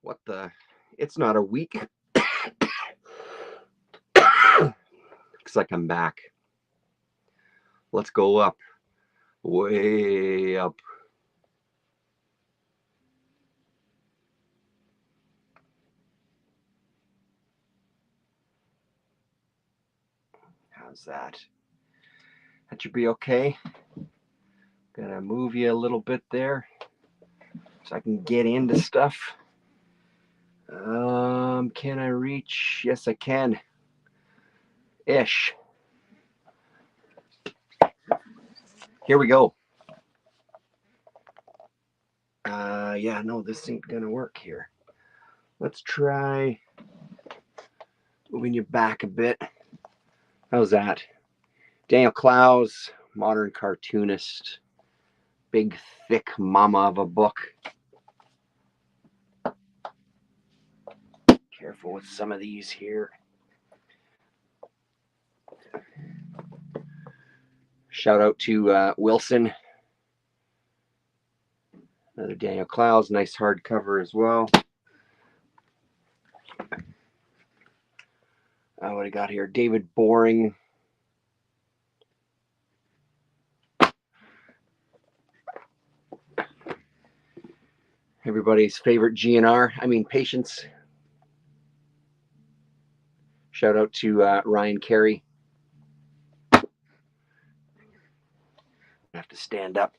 What the? It's not a week. Looks like I'm back. Let's go up. Way up. How's that? That should be okay. Gonna move you a little bit there so I can get into stuff. Can I reach? Yes, I can. Ish. Here we go. Yeah, no, this ain't gonna work here. Let's try moving you back a bit. How's that? Daniel Clowes, modern cartoonist, big, thick mama of a book. Careful with some of these here. Shout out to Wilson. Another Daniel Clowes, nice hardcover as well. What I got here? David Boring. Everybody's favorite GNR. Patience. Shout out to Ryan Carey. I have to stand up.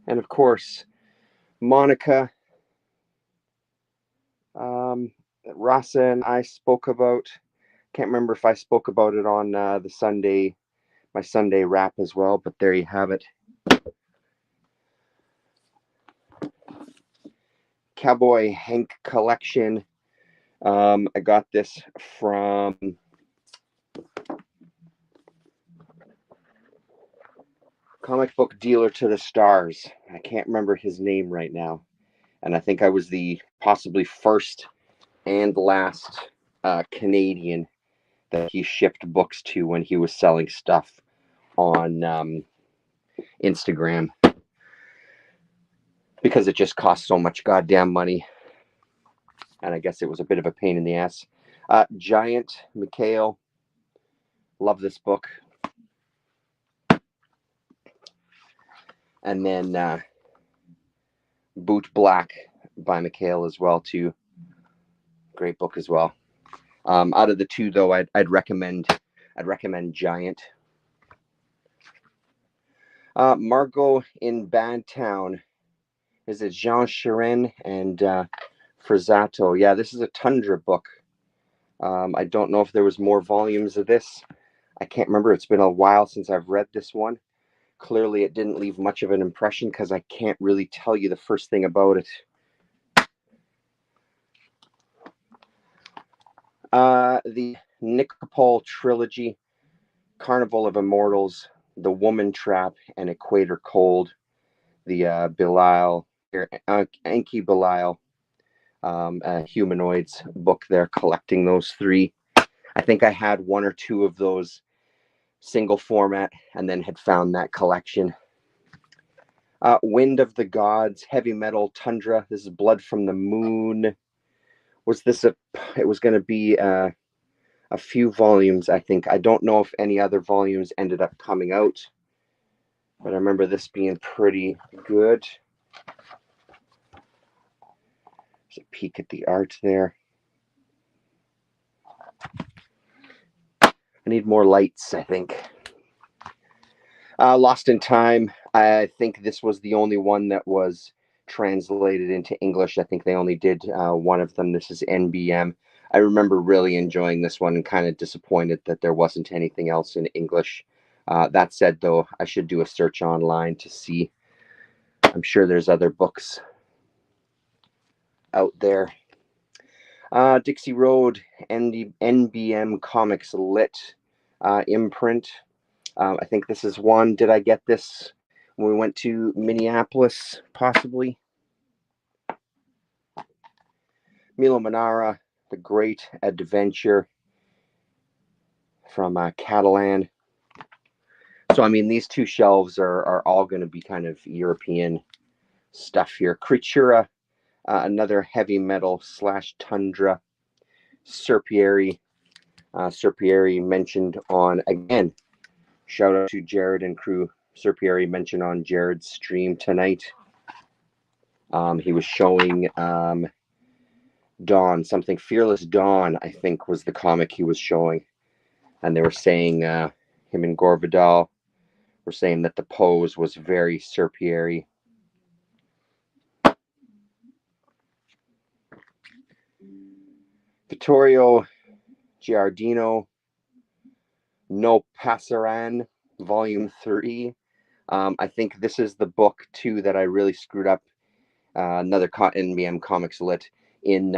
And of course, Monica. Rasa and I spoke about. Can't remember if I spoke about it on the Sunday, my Sunday wrap as well, but there you have it. Cowboy Hank collection. I got this from Comic Book Dealer to the Stars. I can't remember his name right now. And I think I was the possibly first and last Canadian that he shipped books to when he was selling stuff on Instagram, because it just cost so much goddamn money. And I guess it was a bit of a pain in the ass. Giant, Mikhail. Love this book. And then Boot Black by Mikhail as well, too. Great book as well. Out of the two, though, I'd recommend Giant. Margot in Bad Town. Is it Jean Chiren and Frazato? Yeah, this is a Tundra book. I don't know if there was more volumes of this. I can't remember. It's been a while since I've read this one. Clearly, it didn't leave much of an impression because I can't really tell you the first thing about it. The Nikopol trilogy, Carnival of Immortals, The Woman Trap, and Equator Cold. The Enki Belial humanoids book there, collecting those three. I think I had one or two of those single format and then had found that collection. Wind of the Gods, Heavy Metal Tundra. This is Blood from the Moon. Was this it was going to be a few volumes, I think. I don't know if any other volumes ended up coming out, but I remember this being pretty good. There's a peek at the art there. I need more lights, I think. Lost in Time. I think this was the only one that was translated into English. I think they only did one of them. This is NBM. I remember really enjoying this one and kind of disappointed that there wasn't anything else in English. That said, though, I should do a search online to see. I'm sure there's other books out there. Dixie Road, NBM Comics Lit imprint. I think this is one. Did I get this when we went to Minneapolis, possibly? Milo Manara, The Great Adventure from Catalan. So, I mean, these two shelves are all going to be kind of European stuff here. Creatura, another heavy metal / tundra. Serpieri. Serpieri mentioned on, again, shout out to Jared and crew. Serpieri mentioned on Jared's stream tonight. He was showing Dawn, something Fearless Dawn, I think was the comic he was showing. And they were saying, him and Gore Vidal were saying that the pose was very Serpieri. Vittorio Giardino, No Passeran, Volume 3. I think this is the book, too, that I really screwed up. Another NBM Comics Lit in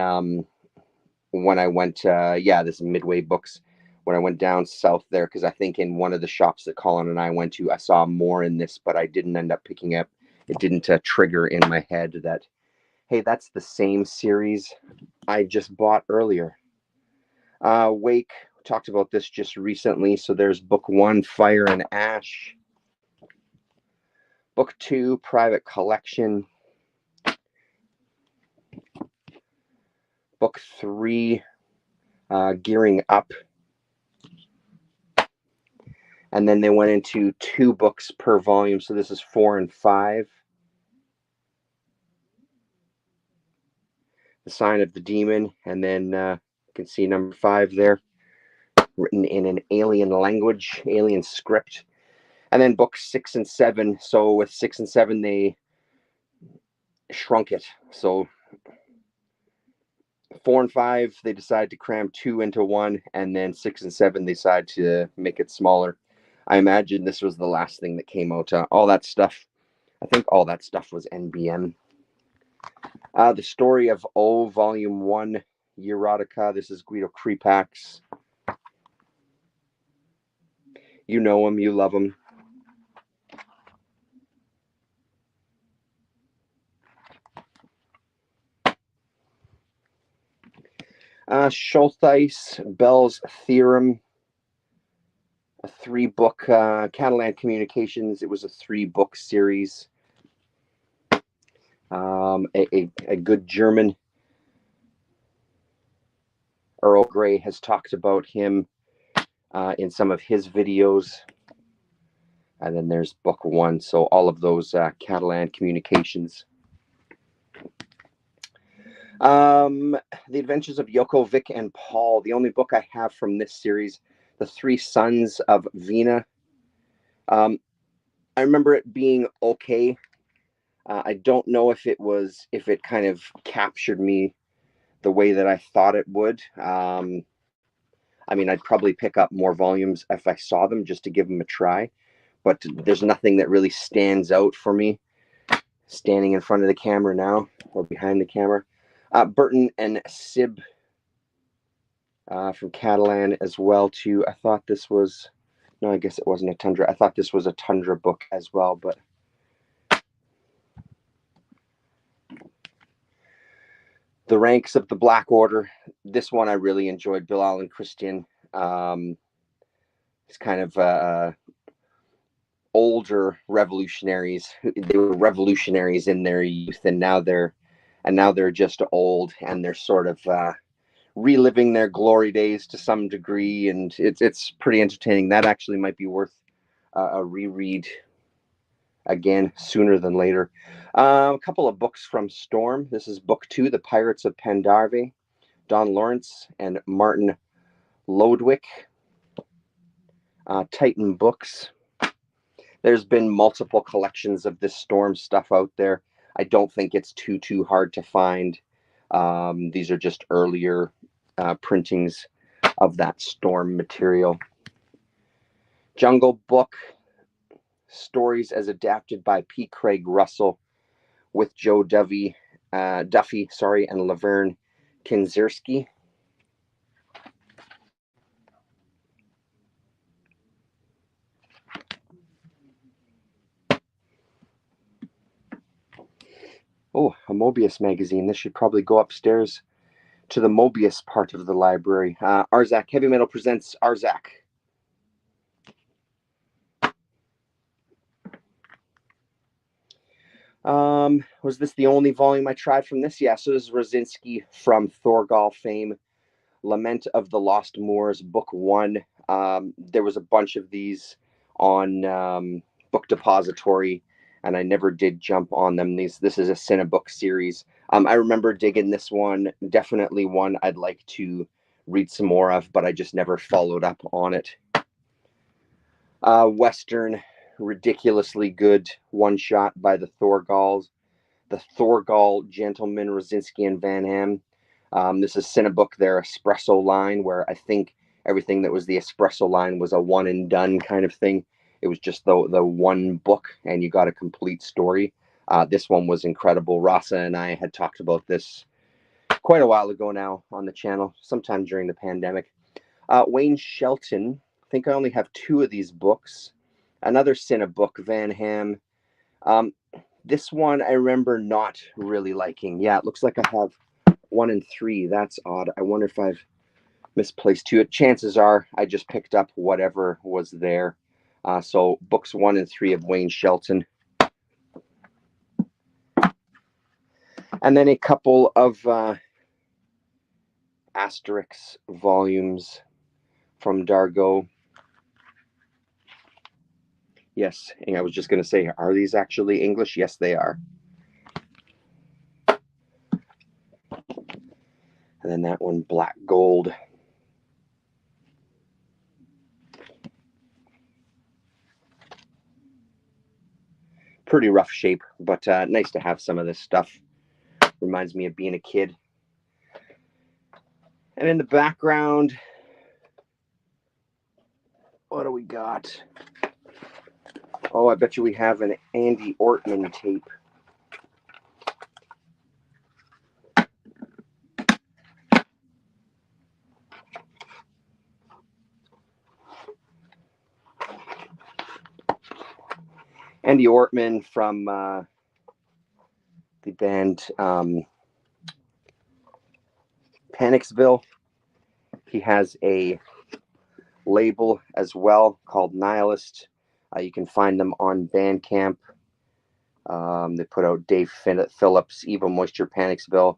when I went, this is Midway Books, when I went down south there, because I think in one of the shops that Colin and I went to, I saw more in this, but I didn't end up picking up. It didn't trigger in my head that, hey, that's the same series I just bought earlier. Wake, talked about this just recently. So there's book 1, Fire and Ash. Book 2, Private Collection. Book 3, Gearing Up. And then they went into 2 books per volume. So this is 4 and 5. The Sign of the Demon. And then you can see number 5 there, written in an alien language, alien script. And then books 6 and 7. So with 6 and 7, they shrunk it. So 4 and 5, they decided to cram 2 into 1. And then 6 and 7, they decided to make it smaller. I imagine this was the last thing that came out. All that stuff, I think all that stuff was NBM. The Story of O, Volume 1, Erotica. This is Guido Crepax. You know him, you love him. Schultheis, Bell's Theorem, a 3-book, Catalan Communications. It was a 3-book series. A good German. Earl Grey has talked about him in some of his videos. And then there's book 1. So all of those Catalan Communications. The Adventures of Yoko, Vic, and Paul. The only book I have from this series, The 3 Sons of Vina. I remember it being okay. I don't know if it kind of captured me the way that I thought it would. I mean, I'd probably pick up more volumes if I saw them just to give them a try. But there's nothing that really stands out for me standing in front of the camera now or behind the camera. Burton and Sib from Catalan as well, too. I thought this was... No, I guess it wasn't a Tundra. I thought this was a Tundra book as well, but... The Ranks of the Black Order. This one I really enjoyed. Bilal and Christian. It's kind of older revolutionaries. They were revolutionaries in their youth, and now they're just old, and they're sort of reliving their glory days to some degree, and it's pretty entertaining. That actually might be worth a reread again sooner than later. A couple of books from Storm. This is book 2, The Pirates of Pandarve, Don Lawrence and Martin Lodwick. Titan Books. There's been multiple collections of this Storm stuff out there. I don't think it's too hard to find. These are just earlier printings of that Storm material. Jungle Book, stories as adapted by P. Craig Russell with Joe Duffy, and Laverne Kinzerski. Oh, a Mobius magazine. This should probably go upstairs to the Mobius part of the library. Arzak, Heavy Metal presents Arzak. Was this the only volume I tried from this? Yeah, so this is Rosinski from Thorgal fame. Lament of the Lost Moors, Book 1. There was a bunch of these on Book Depository, and I never did jump on them. This is a Cinebook series. I remember digging this one. Definitely one I'd like to read some more of, but I just never followed up on it. Western, ridiculously good one-shot by the Thorgals. The Thorgal Gentleman, Rosinski and Van Ham. This is Cinebook, their espresso line, where I think everything that was the espresso line was a one and done kind of thing. It was just the one book, and you got a complete story. This one was incredible. Rasa and I had talked about this quite a while ago now on the channel, sometime during the pandemic. Wayne Shelton, I think I only have 2 of these books. Another Cinebook, Van Ham. This one I remember not really liking. Yeah, it looks like I have 1 and 3. That's odd. I wonder if I've misplaced 2. Chances are I just picked up whatever was there. So books 1 and 3 of Wayne Shelton. And then a couple of Asterix volumes from Dargaud. Yes, and I was just going to say, are these actually English? Yes, they are. And then that one, Black Gold. Pretty rough shape, but nice to have some of this stuff. Reminds me of being a kid. And in the background, what do we got? Oh, I bet you we have an Andy Ortman tape. Andy Ortman from the band Panicsville. He has a label as well called Nihilist. You can find them on Bandcamp. They put out Dave Phillips, Evil Moisture, Panicsville,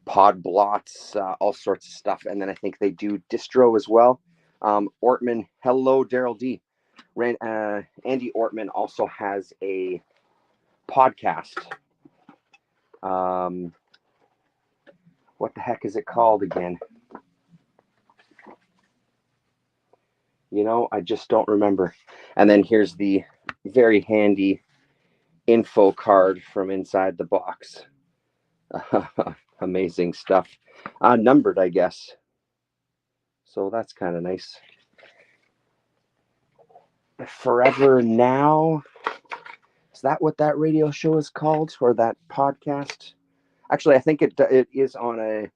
Pod Blots, all sorts of stuff. And then I think they do distro as well. Ortman, hello, Daryl D. Andy Ortman also has a podcast. What the heck is it called again? You know, I just don't remember. And then here's the very handy info card from inside the box. Amazing stuff. Numbered, I guess. So that's kind of nice. Forever Now. Is that what that radio show is called, or that podcast? Actually, I think it is on a.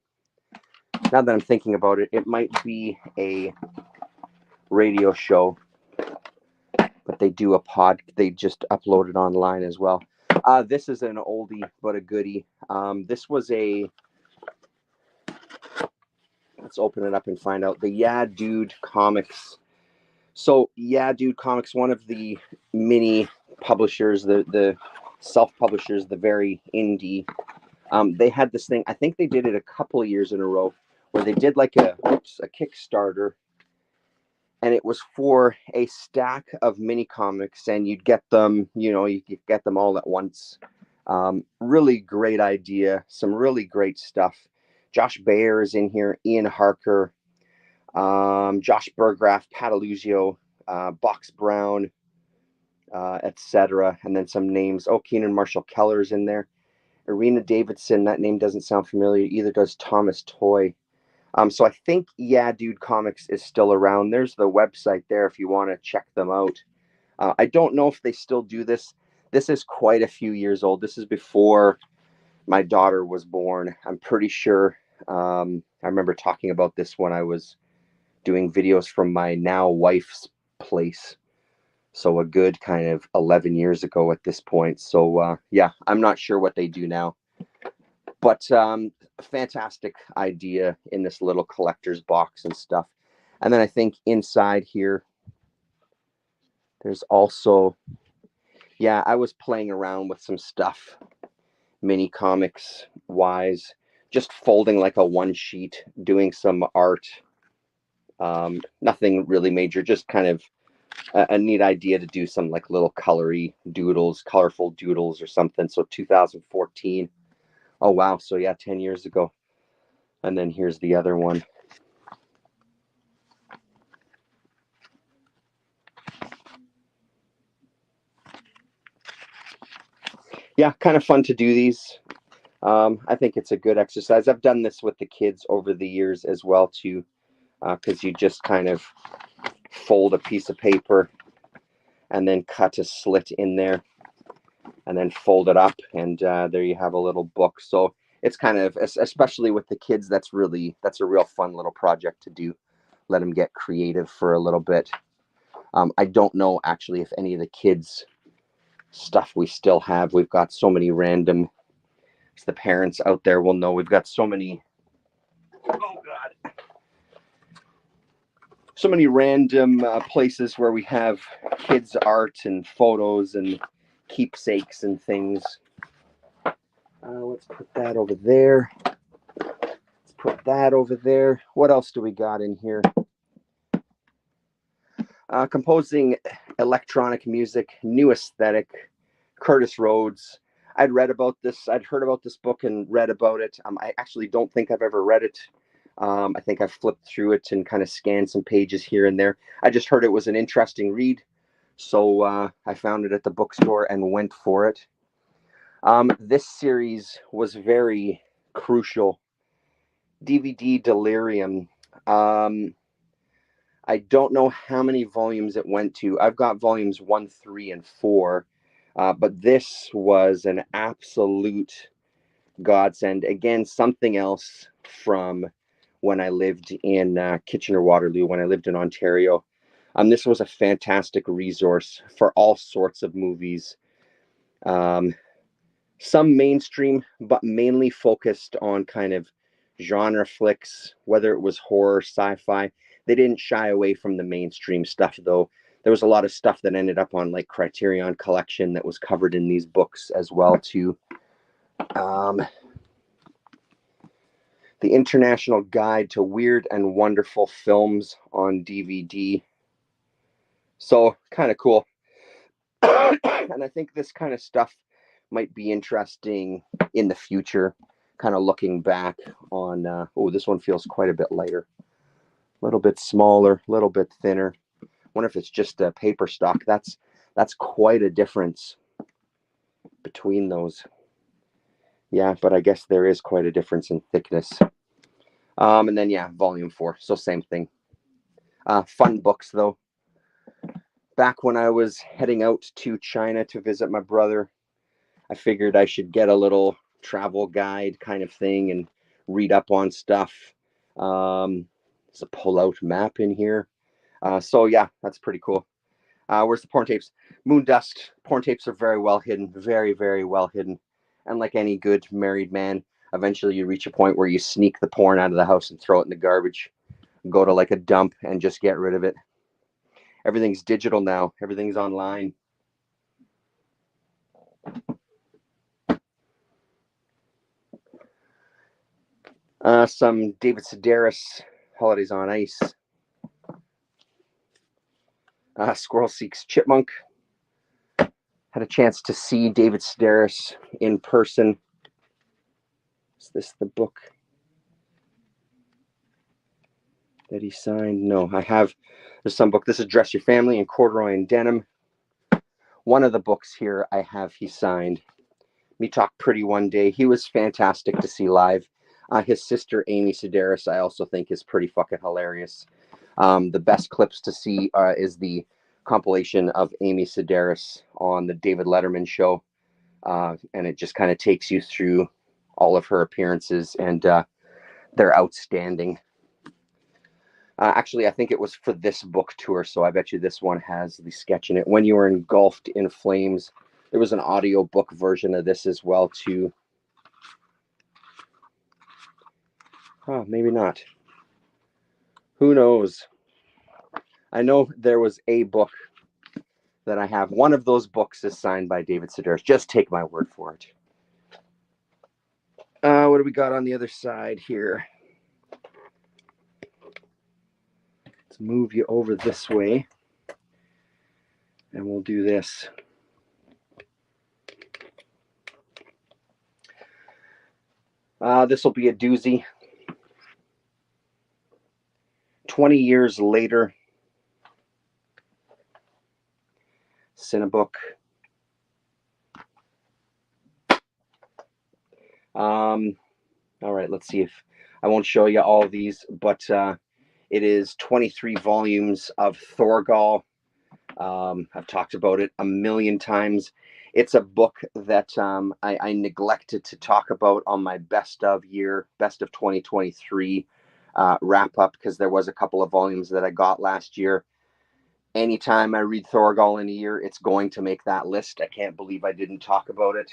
Now that I'm thinking about it, it might be a radio show, but they do a pod. They just upload it online as well. This is an oldie but a goodie. This was a. Let's open it up and find out. The Yeah Dude Comics. So Yeah Dude Comics, one of the mini publishers, the self-publishers, the very indie. They had this thing. I think they did it a couple of years in a row, where they did like a Kickstarter, and it was for a stack of mini comics, and you'd get them. You could get them all at once. Really great idea. Some really great stuff. Josh Baer is in here. Ian Harker. Josh Berggraf, Pataluzio, Box Brown, etc. And then some names. Oh, Keenan Marshall Keller's in there. Irina Davidson, that name doesn't sound familiar. Either does Thomas Toy. So I think Yeah Dude Comics is still around. There's the website there if you want to check them out. I don't know if they still do this. This is quite a few years old. This is before my daughter was born. I'm pretty sure. I remember talking about this when I was doing videos from my now wife's place. So a good kind of 11 years ago at this point. So yeah, I'm not sure what they do now. But fantastic idea in this little collector's box and stuff. And then I think inside here, there's also yeah, I was playing around with some stuff, mini comics wise, just folding like a one sheet, doing some art. Nothing really major, just kind of a neat idea to do some like little colorful doodles or something. So 2014. Oh wow, so yeah, 10 years ago. And then here's the other one. Yeah, kind of fun to do these. I think it's a good exercise. I've done this with the kids over the years as well too, because you just kind of fold a piece of paper and then cut a slit in there and then fold it up, and there you have a little book. So it's kind of, especially with the kids, that's a real fun little project to do. Let them get creative for a little bit. I don't know actually if any of the kids stuff we still have. We've got so many random, as the parents out there will know, we've got so many, oh god, so many random places where we have kids art and photos and keepsakes and things. Let's put that over there. Let's put that over there. What else do we got in here? Composing electronic music, new aesthetic, Curtis Rhodes. I'd read about this. I'd heard about this book and read about it. I actually don't think I've ever read it. I think I've flipped through it and kind of scanned some pages here and there. I just heard it was an interesting read, so I found it at the bookstore and went for it. This series was very crucial. DVD Delirium. I don't know how many volumes it went to. I've got volumes 1, 3, and 4. But this was an absolute godsend. Again, something else from when I lived in Kitchener-Waterloo, when I lived in Ontario. This was a fantastic resource for all sorts of movies. Some mainstream, but mainly focused on kind of genre flicks, whether it was horror, sci-fi. They didn't shy away from the mainstream stuff, though. There was a lot of stuff that ended up on like Criterion Collection that was covered in these books as well too. The International Guide to Weird and Wonderful Films on DVD. So kind of cool. And I think this kind of stuff might be interesting in the future, kind of looking back on, oh, this one feels quite a bit lighter, a little bit smaller, a little bit thinner. Wonder if it's just a paper stock. That's quite a difference between those. Yeah, but I guess there is quite a difference in thickness. And then, yeah, volume 4. So same thing. Fun books, though. Back when I was heading out to China to visit my brother, I figured I should get a little travel guide kind of thing and read up on stuff. There's a pull-out map in here. So yeah, that's pretty cool. Where's the porn tapes? Moondust. Porn tapes are very well hidden. Very, very well hidden. And like any good married man, eventually you reach a point where you sneak the porn out of the house and throw it in the garbage. Go to like a dump and just get rid of it. Everything's digital now. Everything's online. Some David Sedaris, Holidays on Ice. Squirrel Seeks Chipmunk. Had a chance to see David Sedaris in person. Is this the book that he signed? No, I have. There's some book. This is Dress Your Family in Corduroy and Denim. One of the books here I have he signed. Me Talk Pretty One Day. He was fantastic to see live. His sister, Amy Sedaris, I also think is pretty fucking hilarious. The best clips to see is the compilation of Amy Sedaris on the David Letterman show. And it just kind of takes you through all of her appearances, and they're outstanding. Actually, I think it was for this book tour, so I bet you this one has the sketch in it. When You Were Engulfed in Flames. There was an audio book version of this as well, too. Huh, maybe not. Who knows? I know there was a book that I have. One of those books is signed by David Sedaris. Just take my word for it. What do we got on the other side here? Let's move you over this way. And we'll do this. This will be a doozy. 20 years later. Cinebook. All right, let's see if I won't show you all of these, but it is 23 volumes of Thorgal. I've talked about it a million times. It's a book that I neglected to talk about on my best of 2023 wrap up, because there was a couple of volumes that I got last year. Anytime I read Thorgal in a year, it's going to make that list. I can't believe I didn't talk about it.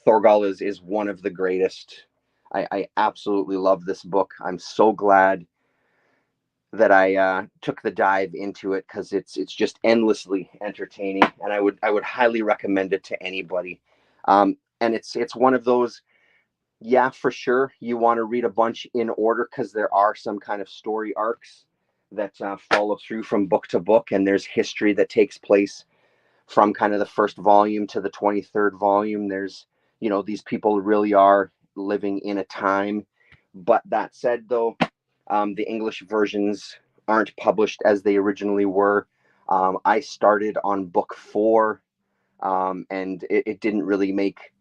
Thorgal is one of the greatest. I absolutely love this book. I'm so glad that I took the dive into it, because it's just endlessly entertaining, and I would highly recommend it to anybody. And it's one of those, yeah, for sure, you want to read a bunch in order, because there are some kind of story arcs that follow through from book to book, and there's history that takes place from kind of the first volume to the 23rd volume. There's, these people really are living in a time. But that said, though, the English versions aren't published as they originally were. I started on book 4, and it didn't really make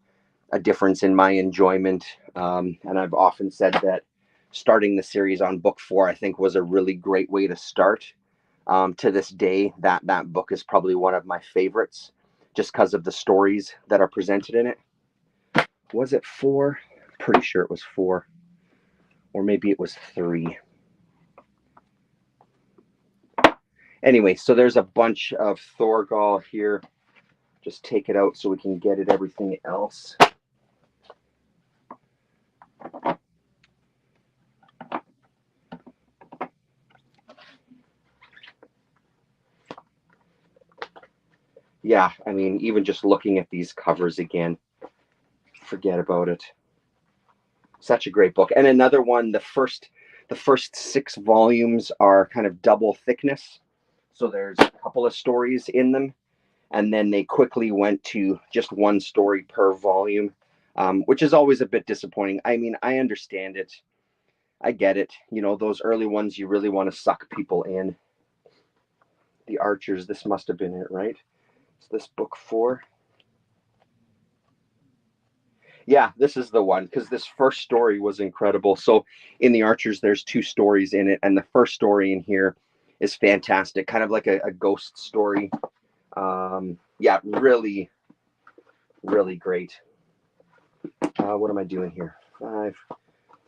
a difference in my enjoyment. And I've often said that starting the series on book 4, I think, was a really great way to start. To this day, that book is probably one of my favorites, just because of the stories that are presented in it. Was it 4? Pretty sure it was 4. Or maybe it was 3. Anyway, so there's a bunch of Thorgal here. Just take it out so we can get at everything else. Yeah, I mean, even just looking at these covers again, forget about it. Such a great book. And another one, the first 6 volumes are kind of double thickness. So there's a couple of stories in them. And then they quickly went to just one story per volume, which is always a bit disappointing. I mean, I understand it. I get it. Those early ones, you really want to suck people in. The Archers, this must have been it, right? Is this book 4? Yeah, this is the one, because this first story was incredible. So in The Archers, there's 2 stories in it, and the first story in here is fantastic, kind of like a ghost story. Yeah, really, really great. What am I doing here? 5,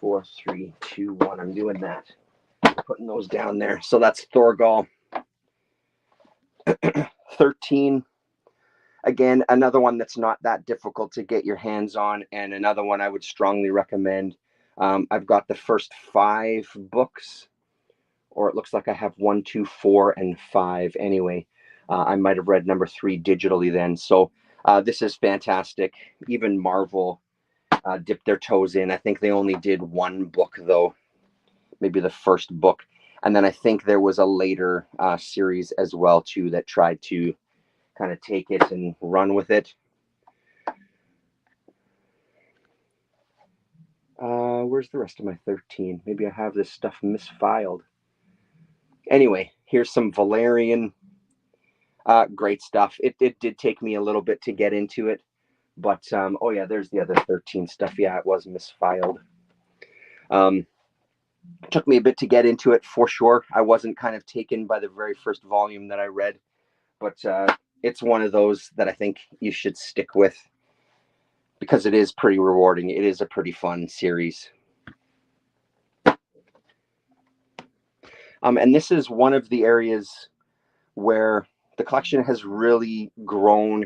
4, 3, 2, 1. I'm doing that. Putting those down there. So that's Thorgal. 13. Again, another one that's not that difficult to get your hands on, and another one I would strongly recommend. I've got the first 5 books, or it looks like I have 1, 2, 4, and 5. Anyway, I might have read number 3 digitally then. So this is fantastic. Even Marvel dipped their toes in. I think they only did 1 book, though, maybe the first book. And then I think there was a later series as well, too, that tried to kind of take it and run with it. Where's the rest of my 13? Maybe I have this stuff misfiled. Anyway, here's some Valerian. Great stuff. It did take me a little bit to get into it, but oh yeah, there's the other 13 stuff. Yeah, it was misfiled. Took me a bit to get into it, for sure. I wasn't kind of taken by the very first volume that I read, but it's one of those that I think you should stick with, because it is pretty rewarding. It is a pretty fun series. And this is one of the areas where the collection has really grown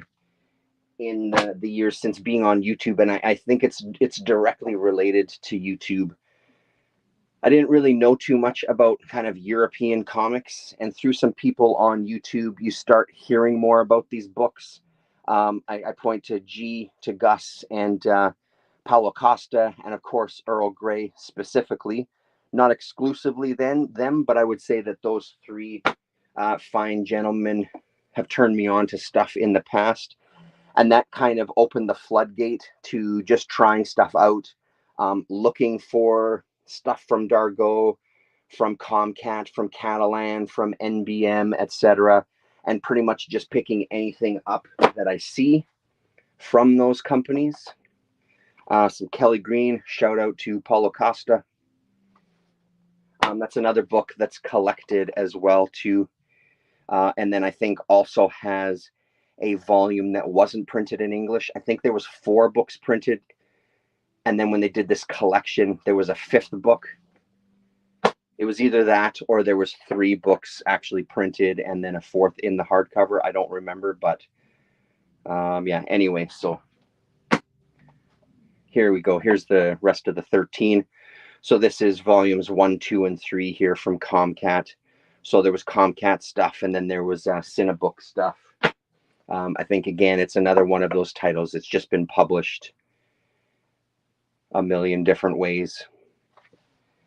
in the years since being on YouTube, and I think it's directly related to YouTube. I didn't really know too much about kind of European comics, and through some people on YouTube, you start hearing more about these books. I point to to Gus, and Paulo Costa, and of course Earl Grey specifically. Not exclusively them, but I would say that those three fine gentlemen have turned me on to stuff in the past, and that kind of opened the floodgate to just trying stuff out, looking for stuff from Dargo, from Comcat, from Catalan, from NBM, etc., and pretty much just picking anything up that I see from those companies. Some Kelly Green, shout out to Paulo Costa. That's another book that's collected as well too, and then I think also has a volume that wasn't printed in English. I think there was 4 books printed, and then when they did this collection, there was a 5th book. It was either that or there was 3 books actually printed and then a 4th in the hardcover. I don't remember, but yeah. Anyway, so here we go. Here's the rest of the 13. So this is volumes 1, 2, and 3 here from Comcat. So there was Comcat stuff, and then there was Cinebook stuff. I think, again, it's another one of those titles that's just been published a million different ways.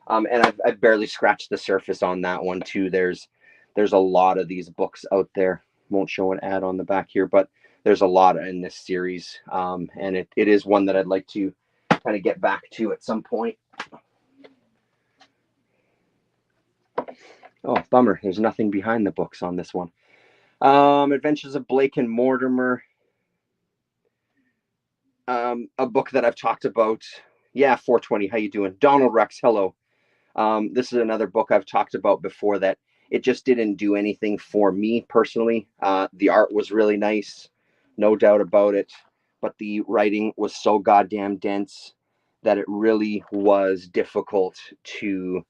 And I've barely scratched the surface on that one too. There's a lot of these books out there. Won't show an ad on the back here, but there's a lot in this series. And it is one that I'd like to kind of get back to at some point. Oh, bummer. There's nothing behind the books on this one. Adventures of Blake and Mortimer. A book that I've talked about. Yeah, 420. How you doing? Donald Rex, hello. This is another book I've talked about before that it just didn't do anything for me personally. The art was really nice, no doubt about it, but the writing was so goddamn dense that it really was difficult to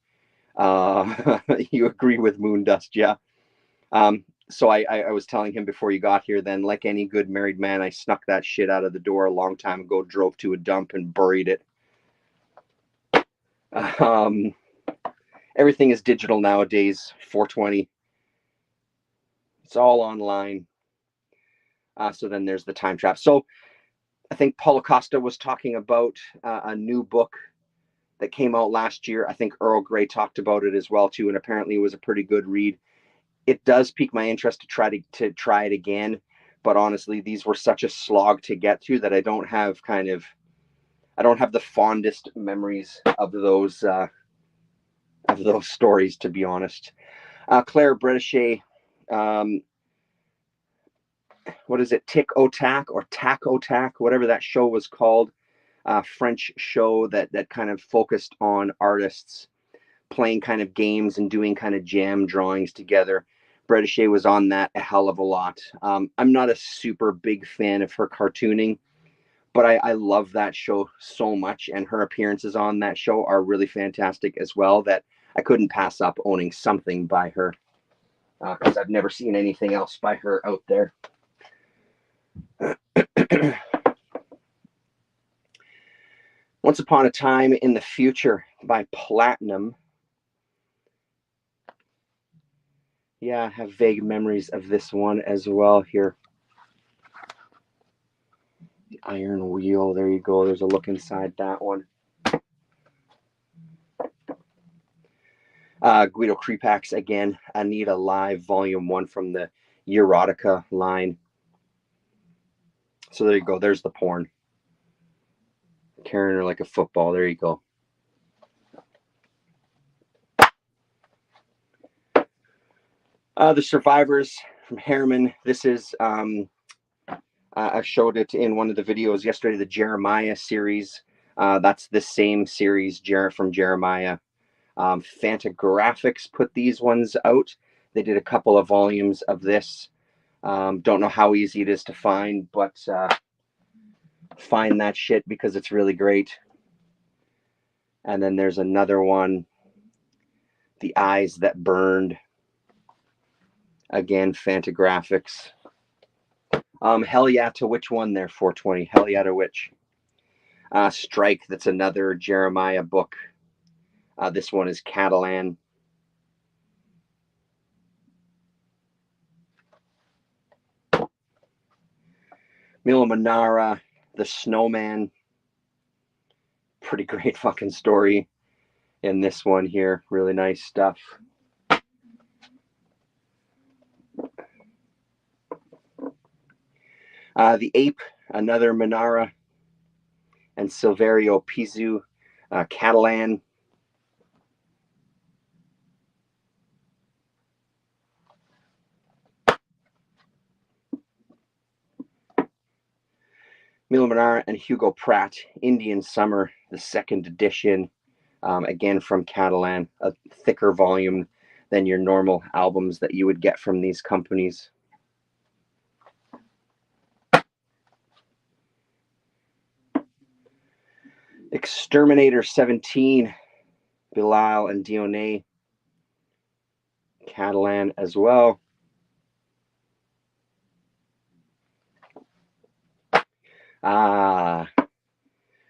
you agree with Moondust, yeah. So I was telling him before you got here, then, like any good married man, I snuck that shit out of the door a long time ago, drove to a dump and buried it. Everything is digital nowadays. 420. It's all online. So then there's the time trap. So I think Paulo Costa was talking about a new book that came out last year. I think Earl Grey talked about it as well too, and apparently it was a pretty good read. It does pique my interest to try it again, but honestly, these were such a slog to get through that I don't have the fondest memories of those stories, to be honest. Claire Bretéché, what is it, Tic au Tac or Tac au Tac, whatever that show was called, French show that kind of focused on artists playing kind of games and doing kind of jam drawings together. Bretéché was on that a hell of a lot. I'm not a super big fan of her cartooning, but I love that show so much, and her appearances on that show are really fantastic as well, that I couldn't pass up owning something by her, because I've never seen anything else by her out there. Once Upon a Time in the Future by Platinum. Yeah, I have vague memories of this one as well here. The Iron Wheel, there you go. There's a look inside that one. Guido Crepax again. Anita Live, Volume 1 from the Erotica line. So there you go. There's the porn. Carrying her like a football. There you go. The Survivors from Harriman. This is, I showed it in one of the videos yesterday, the Jeremiah series. That's the same series from Jeremiah. Fantagraphics put these ones out. They did a couple of volumes of this. Don't know how easy it is to find, but find that shit because it's really great. And then there's another one, The Eyes That Burned. Again, Fantagraphics. Hell yeah to which one there, 420? Hell yeah to which? Strike, that's another Jeremiah book. This one is Catalan. Mila Manara, the Snowman. Pretty great fucking story in this one here. Really nice stuff. The Ape, another Manara, and Silverio Pizu, Catalan. Mila Manara and Hugo Pratt, Indian Summer, the second edition, again from Catalan, a thicker volume than your normal albums that you would get from these companies. Exterminator 17, Bilal and Dionne, Catalan as well.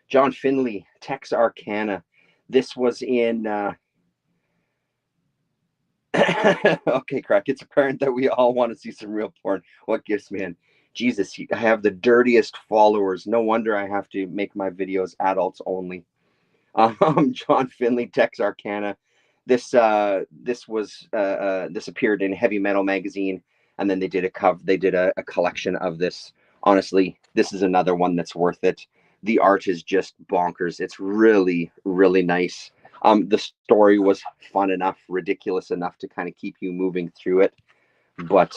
John Finley, Tex Arcana. This was in okay, Crack. It's apparent that we all want to see some real porn. What gives, man? Jesus, I have the dirtiest followers. No wonder I have to make my videos adults only. John Finley, Tex Arcana. This appeared in Heavy Metal magazine, and then they did a collection of this. Honestly, this is another one that's worth it. The art is just bonkers. It's really, really nice. The story was fun enough, ridiculous enough to kind of keep you moving through it, but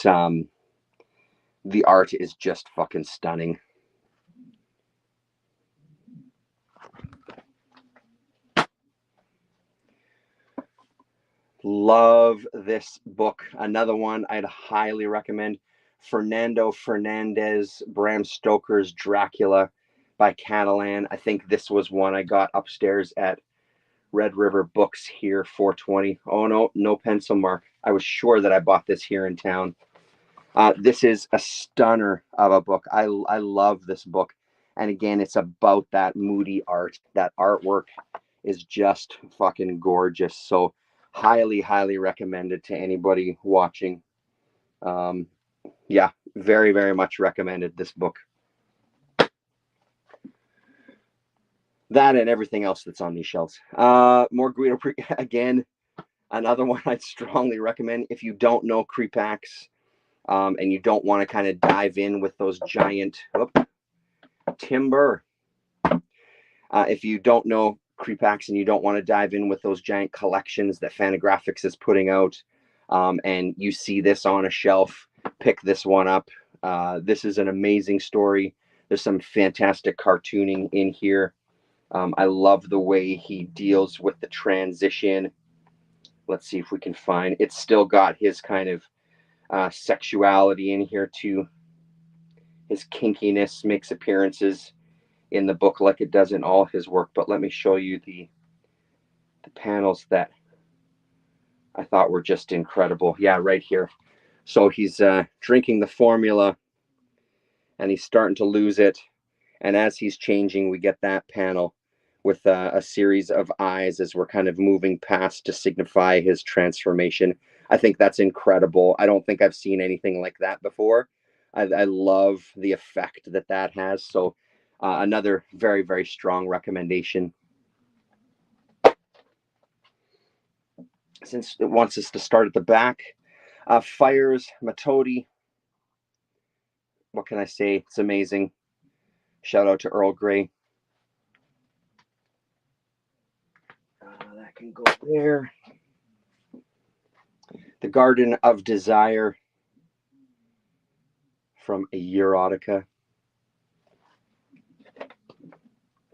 the art is just fucking stunning. Love this book. Another one I'd highly recommend. Fernando Fernandez, Bram Stoker's Dracula by Catalan. I think this was one I got upstairs at Red River Books here, 420. Oh, no pencil mark. I was sure that I bought this here in town. This is a stunner of a book. I love this book. And again, it's about that moody art. That artwork is just fucking gorgeous. So highly, highly recommended to anybody watching. Yeah, very, very much recommended this book. That and everything else that's on these shelves. More Guido, again, another one I'd strongly recommend if you don't know Creepax, and you don't want to kind of dive in with those giant timber. If you don't know Creepax and you don't want to dive in with those giant collections that Fantagraphics is putting out, and you see this on a shelf, pick this one up. This is an amazing story. There's some fantastic cartooning in here. I love the way he deals with the transition. Let's see if we can find, it's still got his kind of sexuality in here too. His kinkiness makes appearances in the book like it does in all his work, but let me show you the panels that I thought were just incredible. Yeah, right here. So he's drinking the formula and he's starting to lose it, and as he's changing, we get that panel with a series of eyes as we're kind of moving past to signify his transformation. I think that's incredible. I don't think I've seen anything like that before. I love the effect that has. So another very, very strong recommendation. Since it wants us to start at the back, Fires, Matodi. What can I say? It's amazing. Shout out to Earl Grey. That can go there. The Garden of Desire from a Erotica,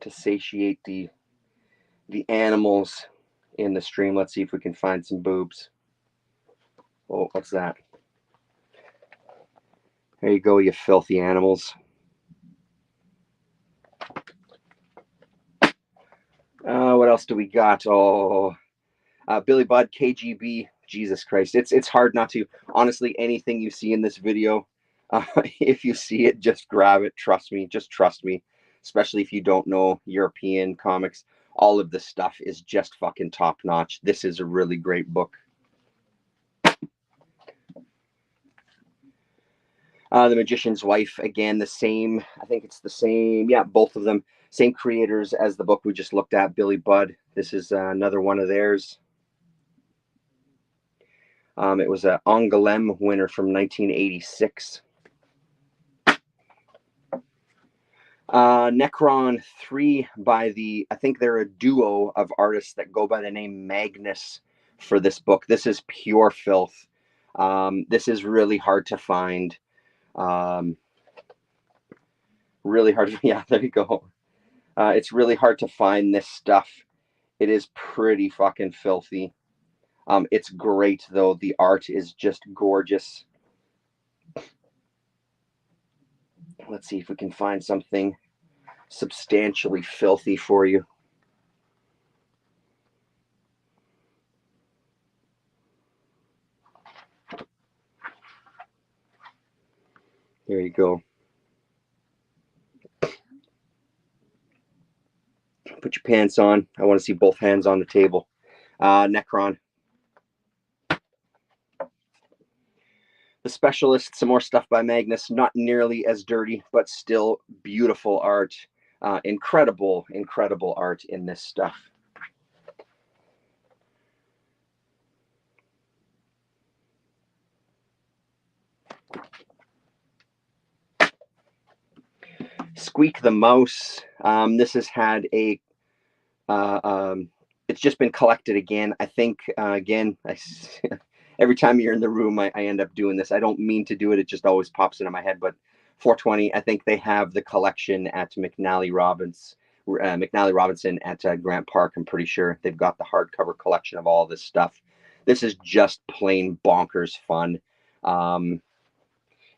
to satiate the animals in the stream. Let's see if we can find some boobs. Oh, what's that? There you go, you filthy animals. What else do we got? Oh, Billy Budd, KGB. Jesus Christ. It's hard not to. Honestly, anything you see in this video, if you see it, just grab it. Trust me. Just trust me. Especially if you don't know European comics. All of this stuff is just fucking top notch. This is a really great book. The Magician's Wife, again, the same. I think it's the same. Yeah, both of them. Same creators as the book we just looked at, Billy Budd. This is another one of theirs. It was an Angoulême winner from 1986. Necron 3 by the, I think they're a duo of artists that go by the name Magnus for this book. This is pure filth. This is really hard to find. Really hard. Yeah, there you go. It's really hard to find this stuff. It is pretty fucking filthy. It's great though. The art is just gorgeous. Let's see if we can find something substantially filthy for you. There you go. Put your pants on. I want to see both hands on the table. Necron. The Specialist, some more stuff by Magnus. Not nearly as dirty, but still beautiful art. Incredible, incredible art in this stuff. Squeak the Mouse. This has had a it's just been collected again. I think again, every time you're in the room, I end up doing this. I don't mean to do it. It just always pops into my head. But 420, I think they have the collection at McNally Robinson at Grant Park. I'm pretty sure they've got the hardcover collection of all this stuff. This is just plain bonkers fun.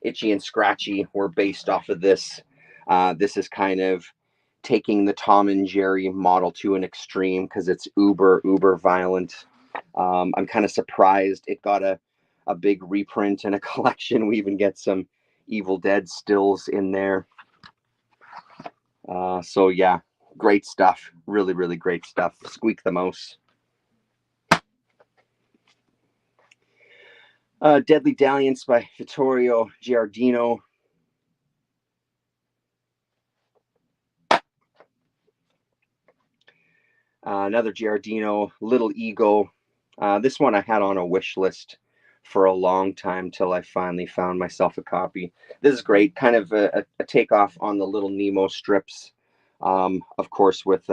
Itchy and Scratchy were based off of this. This is kind of taking the Tom and Jerry model to an extreme because it's uber violent. I'm kind of surprised it got a big reprint and a collection. We even get some Evil Dead stills in there. So yeah, great stuff. Really, really great stuff. Squeak the Mouse. Deadly Dalliance by Vittorio Giardino. Another Giardino, Little Ego. This one I had on a wish list for a long time till I finally found myself a copy. This is great, kind of a takeoff on the Little Nemo strips, of course, with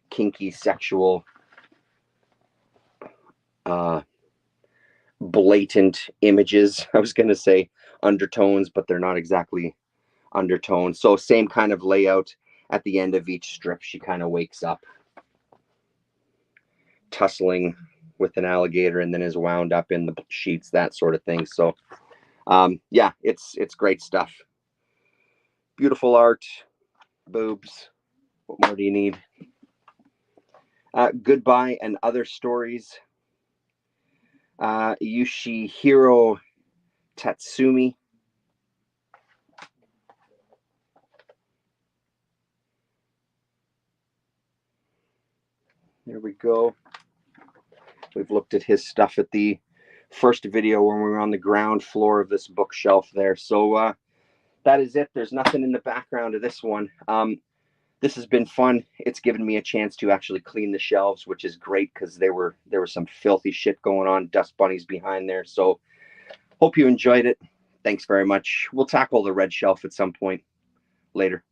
kinky sexual blatant images. I was going to say undertones, but they're not exactly undertones. So same kind of layout. At the end of each strip, she kind of wakes up tussling with an alligator and then is wound up in the sheets, that sort of thing. So yeah, it's great stuff. Beautiful art, boobs. What more do you need? Goodbye and Other Stories. Yoshihiro Tatsumi. There we go. We've looked at his stuff at the first video when we were on the ground floor of this bookshelf there. So that is it. There's nothing in the background of this one. This has been fun. It's given me a chance to actually clean the shelves, which is great because there was some filthy shit going on, dust bunnies behind there. So hope you enjoyed it. Thanks very much. We'll tackle the red shelf at some point later.